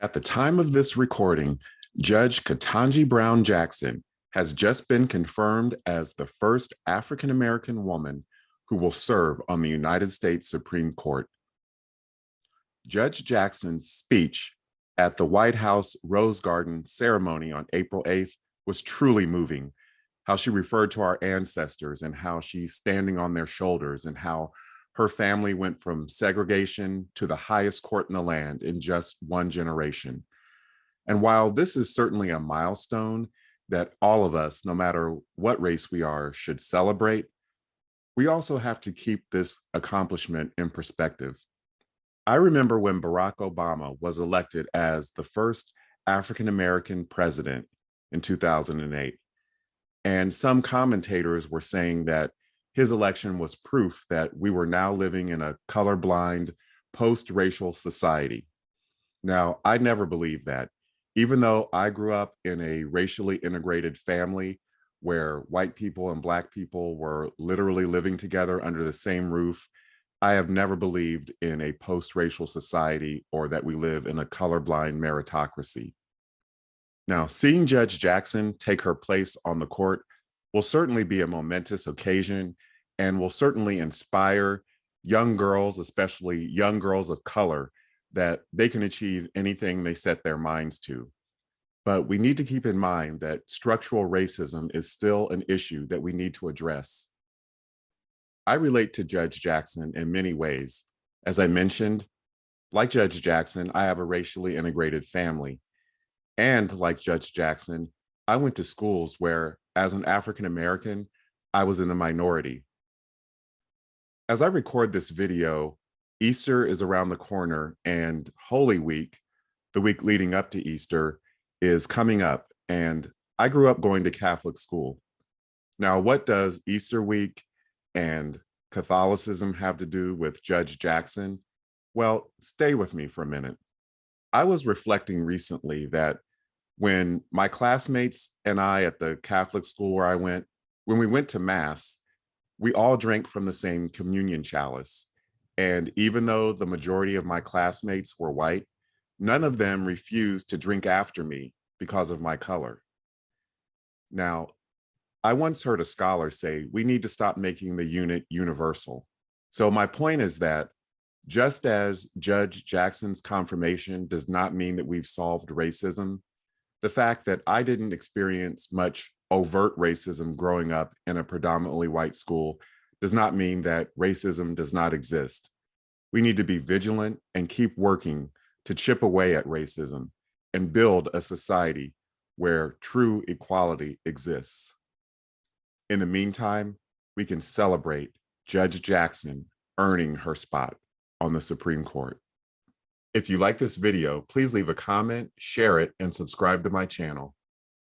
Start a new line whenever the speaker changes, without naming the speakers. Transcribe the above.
At the time of this recording, Judge Ketanji Brown Jackson has just been confirmed as the first African-American woman who will serve on the United States Supreme Court. Judge Jackson's speech at the White House Rose Garden ceremony on April 8th was truly moving. How she referred to our ancestors and how she's standing on their shoulders and how her family went from segregation to the highest court in the land in just one generation. And while this is certainly a milestone that all of us, no matter what race we are, should celebrate, we also have to keep this accomplishment in perspective. I remember when Barack Obama was elected as the first African-American president in 2008. And some commentators were saying that his election was proof that we were now living in a colorblind, post-racial society. Now, I never believed that. Even though I grew up in a racially integrated family where white people and Black people were literally living together under the same roof, I have never believed in a post-racial society or that we live in a colorblind meritocracy. Now, seeing Judge Jackson take her place on the court will certainly be a momentous occasion and will certainly inspire young girls, especially young girls of color, that they can achieve anything they set their minds to. But we need to keep in mind that structural racism is still an issue that we need to address. I relate to Judge Jackson in many ways. As I mentioned, like Judge Jackson, I have a racially integrated family. And like Judge Jackson, I went to schools where, as an African American, I was in the minority. As I record this video, Easter is around the corner and Holy Week, the week leading up to Easter, is coming up. And I grew up going to Catholic school. Now, what does Easter week and Catholicism have to do with Judge Jackson? Well, stay with me for a minute. I was reflecting recently that when my classmates and I at the Catholic school where I went, when we went to Mass, we all drank from the same communion chalice. And even though the majority of my classmates were white, none of them refused to drink after me because of my color. Now, I once heard a scholar say, we need to stop making the unit universal. So my point is that just as Judge Jackson's confirmation does not mean that we've solved racism, the fact that I didn't experience much overt racism growing up in a predominantly white school does not mean that racism does not exist. We need to be vigilant and keep working to chip away at racism and build a society where true equality exists. In the meantime, we can celebrate Judge Jackson earning her spot on the Supreme Court. If you like this video, please leave a comment, share it, and subscribe to my channel.